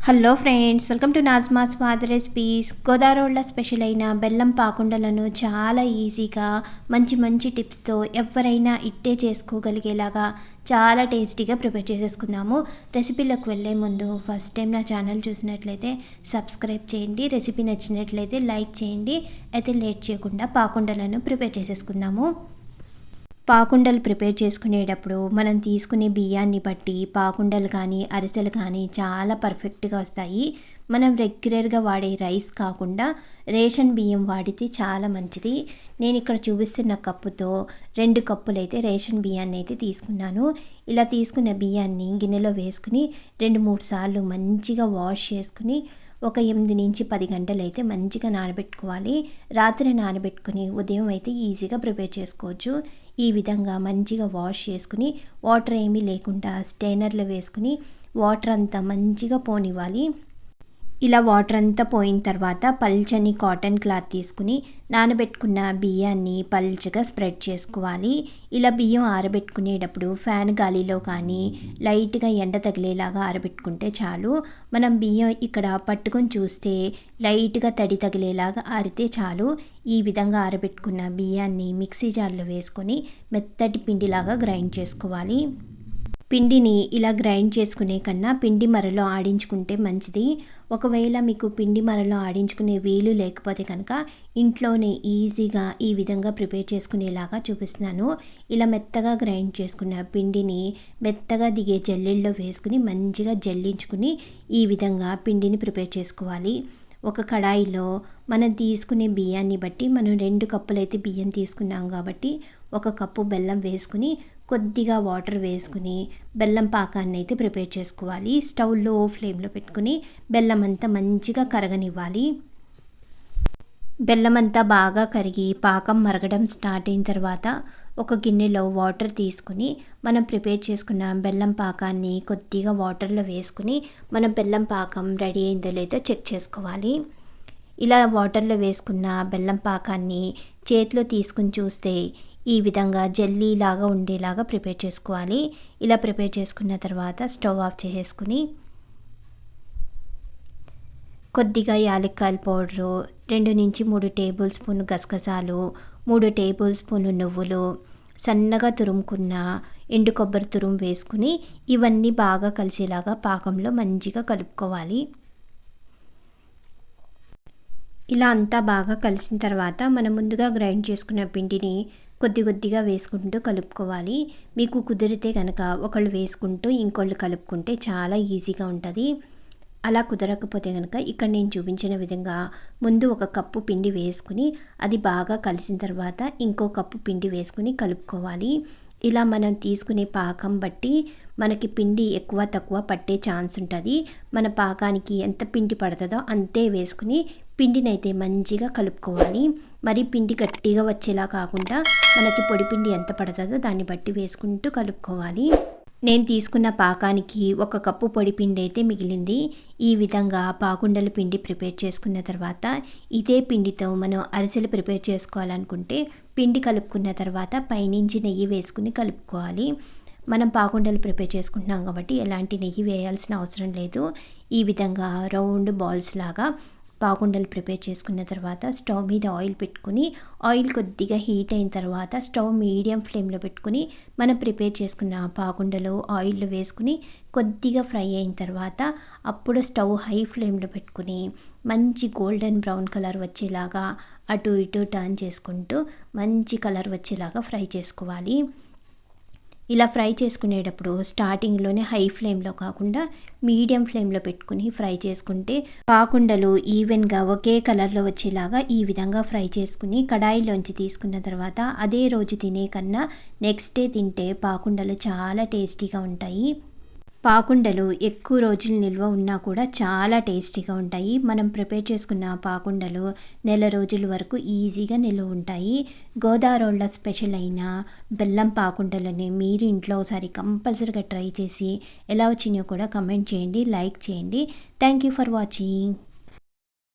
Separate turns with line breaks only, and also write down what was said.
Hello friends, welcome to Nazma's food recipes. గోదావరిలో special అయిన బెల్లం పాకుండలను చాలా ఈజీగా మంచి మంచి టిప్స్తో ఎవరైనా ఇట్టే చేసుకోగలిగేలాగా చాలా టేస్టీగా ప్రిపేర్ చేసేసుకున్నాము. రెసిపీలోకి వెళ్ళే ముందు ఫస్ట్ టైం నా ఛానల్ చూసినట్లయితే సబ్స్క్రైబ్ చేయండి. రెసిపీ నచ్చినట్లయితే లైక్ చేయండి. అయితే లేట్ చేయకుండా పాకుండలను ప్రిపేర్ చేసేసుకుందాము. పాకుండలు ప్రిపేర్ చేసుకునేటప్పుడు మనం తీసుకునే బియ్యాన్ని బట్టి పాకుండలు కానీ అరిసెలు కానీ చాలా పర్ఫెక్ట్గా వస్తాయి. మనం రెగ్యులర్గా వాడే రైస్ కాకుండా రేషన్ బియ్యం వాడితే చాలా మంచిది. నేను ఇక్కడ చూపిస్తున్న కప్పుతో 2 కప్పులైతే రేషన్ బియ్యాన్ని అయితే తీసుకున్నాను. ఇలా తీసుకున్న బియ్యాన్ని గిన్నెలో వేసుకుని 2-3 సార్లు మంచిగా వాష్ చేసుకుని ఒక 8 నుంచి 10 గంటలు అయితే మంచిగా నానబెట్టుకోవాలి. రాత్రి నానబెట్టుకుని ఉదయం అయితే ఈజీగా ప్రిపేర్ చేసుకోవచ్చు. ఈ విధంగా మంచిగా వాష్ చేసుకుని వాటర్ ఏమీ లేకుండా స్టెయినర్లో వేసుకుని వాటర్ అంతా మంచిగా పోనివ్వాలి. ఇలా వాటర్ అంతా పోయిన తర్వాత పల్చని కాటన్ క్లాత్ తీసుకుని నానబెట్టుకున్న బియ్యాన్ని పల్చగా స్ప్రెడ్ చేసుకోవాలి. ఇలా బియ్యం ఆరబెట్టుకునేటప్పుడు ఫ్యాన్ గాలిలో కానీ లైట్గా ఎండ తగిలేలాగా ఆరబెట్టుకుంటే చాలు. మనం బియ్యం ఇక్కడ పట్టుకొని చూస్తే లైట్గా తడి తగిలేలాగా ఆరితే చాలు. ఈ విధంగా ఆరబెట్టుకున్న బియ్యాన్ని మిక్సీ జార్లో వేసుకొని మెత్తటి పిండిలాగా గ్రైండ్ చేసుకోవాలి. పిండిని ఇలా గ్రైండ్ చేసుకునే కన్నా పిండి మరలో ఆడించుకుంటే మంచిది. ఒకవేళ మీకు పిండి మరలో ఆడించుకునే వీలు లేకపోతే కనుక ఇంట్లోనే ఈజీగా ఈ విధంగా ప్రిపేర్ చేసుకునేలాగా చూపిస్తున్నాను. ఇలా మెత్తగా గ్రైండ్ చేసుకున్న పిండిని మెత్తగా దిగే జల్లెల్లో వేసుకుని మంచిగా జల్లించుకుని ఈ విధంగా పిండిని ప్రిపేర్ చేసుకోవాలి. ఒక కడాయిలో మనం తీసుకునే బియ్యాన్ని బట్టి మనం 2 కప్పులైతే బియ్యం తీసుకున్నాం కాబట్టి 1 కప్పు బెల్లం వేసుకుని కొద్దిగా వాటర్ వేసుకుని బెల్లం పాకాన్ని అయితే ప్రిపేర్ చేసుకోవాలి. స్టవ్ లో ఫ్లేమ్లో పెట్టుకుని బెల్లం అంతా మంచిగా కరగనివ్వాలి. బెల్లం అంతా బాగా కరిగి పాకం మరగడం స్టార్ట్ అయిన తర్వాత ఒక గిన్నెలో వాటర్ తీసుకుని మనం ప్రిపేర్ చేసుకున్న బెల్లం పాకాన్ని కొద్దిగా వాటర్లో వేసుకుని మనం బెల్లం పాకం రెడీ అయిందో లేదో చెక్ చేసుకోవాలి. ఇలా వాటర్లో వేసుకున్న బెల్లం పాకాన్ని చేతిలో తీసుకుని చూస్తే ఈ విధంగా జెల్లీ లాగా ఉండేలాగా ప్రిపేర్ చేసుకోవాలి. ఇలా ప్రిపేర్ చేసుకున్న తర్వాత స్టవ్ ఆఫ్ చేసేసుకుని కొద్దిగా యాలక్కాయల పౌడరు, 2 నుంచి 3 టేబుల్ స్పూన్ గసగసాలు, 3 టేబుల్ స్పూన్ నువ్వులు, సన్నగా తురుముకున్న ఎండు కొబ్బరి తురుము వేసుకుని ఇవన్నీ బాగా కలిసేలాగా పాకంలో మంచిగా కలుపుకోవాలి. ఇలా అంతా బాగా కలిసిన తర్వాత మనం ముందుగా గ్రైండ్ చేసుకున్న పిండిని కొద్దిగా వేసుకుంటూ కలుపుకోవాలి. మీకు కుదిరితే కనుక ఒకళ్ళు వేసుకుంటూ ఇంకోళ్ళు కలుపుకుంటే చాలా ఈజీగా ఉంటుంది. అలా కుదరకపోతే కనుక ఇక్కడ నేను చూపించిన విధంగా ముందు 1 కప్పు పిండి వేసుకుని అది బాగా కలిసిన తర్వాత ఇంకో కప్పు పిండి వేసుకుని కలుపుకోవాలి. ఇలా మనం తీసుకునే పాకం బట్టి మనకి పిండి ఎక్కువ తక్కువ పట్టే ఛాన్స్ ఉంటుంది. మన పాకానికి ఎంత పిండి పడుతుందో అంతే వేసుకుని పిండిని అయితే మంచిగా కలుపుకోవాలి. మరి పిండి గట్టిగా వచ్చేలా కాకుండా మనకి పొడి పిండి ఎంత పడుతుందో దాన్ని బట్టి వేసుకుంటూ కలుపుకోవాలి. నేను తీసుకున్న పాకానికి 1 కప్పు పొడి పిండి అయితే మిగిలింది. ఈ విధంగా పాకుండల పిండి ప్రిపేర్ చేసుకున్న తర్వాత ఇదే పిండితో మనం అరిసెలు ప్రిపేర్ చేసుకోవాలనుకుంటే పిండి కలుపుకున్న తర్వాత పైనుంచి నెయ్యి వేసుకుని కలుపుకోవాలి. మనం పాకుండలు ప్రిపేర్ చేసుకుంటున్నాం కాబట్టి ఎలాంటి నెయ్యి వేయాల్సిన అవసరం లేదు. ఈ విధంగా రౌండ్ బాల్స్ లాగా పాకుండలు ప్రిపేర్ చేసుకున్న తర్వాత స్టవ్ మీద ఆయిల్ పెట్టుకుని ఆయిల్ కొద్దిగా హీట్ అయిన తర్వాత స్టవ్ మీడియం ఫ్లేమ్లో పెట్టుకుని మనం ప్రిపేర్ చేసుకున్న పాకుండలు ఆయిల్లో వేసుకుని కొద్దిగా ఫ్రై అయిన తర్వాత అప్పుడు స్టవ్ హై ఫ్లేమ్లో పెట్టుకుని మంచి గోల్డెన్ బ్రౌన్ కలర్ వచ్చేలాగా అటు ఇటు టర్న్ చేసుకుంటూ మంచి కలర్ వచ్చేలాగా ఫ్రై చేసుకోవాలి. ఇలా ఫ్రై చేసుకునేటప్పుడు స్టార్టింగ్లోనే హై ఫ్లేమ్లో కాకుండా మీడియం ఫ్లేమ్లో పెట్టుకుని ఫ్రై చేసుకుంటే పాకుండలు ఈవెన్గా ఒకే కలర్లో వచ్చేలాగా ఈ విధంగా ఫ్రై చేసుకుని కడాయిలోంచి తీసుకున్న తర్వాత అదే రోజు తినే కన్నా నెక్స్ట్ డే తింటే పాకుండలు చాలా టేస్టీగా ఉంటాయి. పాకుండలు ఎక్కువ రోజులు నిల్వ ఉన్నా కూడా చాలా టేస్టీగా ఉంటాయి. మనం ప్రిపేర్ చేసుకున్న పాకుండలు నెల రోజుల వరకు ఈజీగా నిల్వ ఉంటాయి. గోదావరిలో స్పెషల్ అయిన బెల్లం పాకుండలని మీరు ఇంట్లో ఒకసారి కంపల్సరీగా ట్రై చేసి ఎలా వచ్చినాయో కూడా కమెంట్ చేయండి, లైక్ చేయండి. Thank you for watching.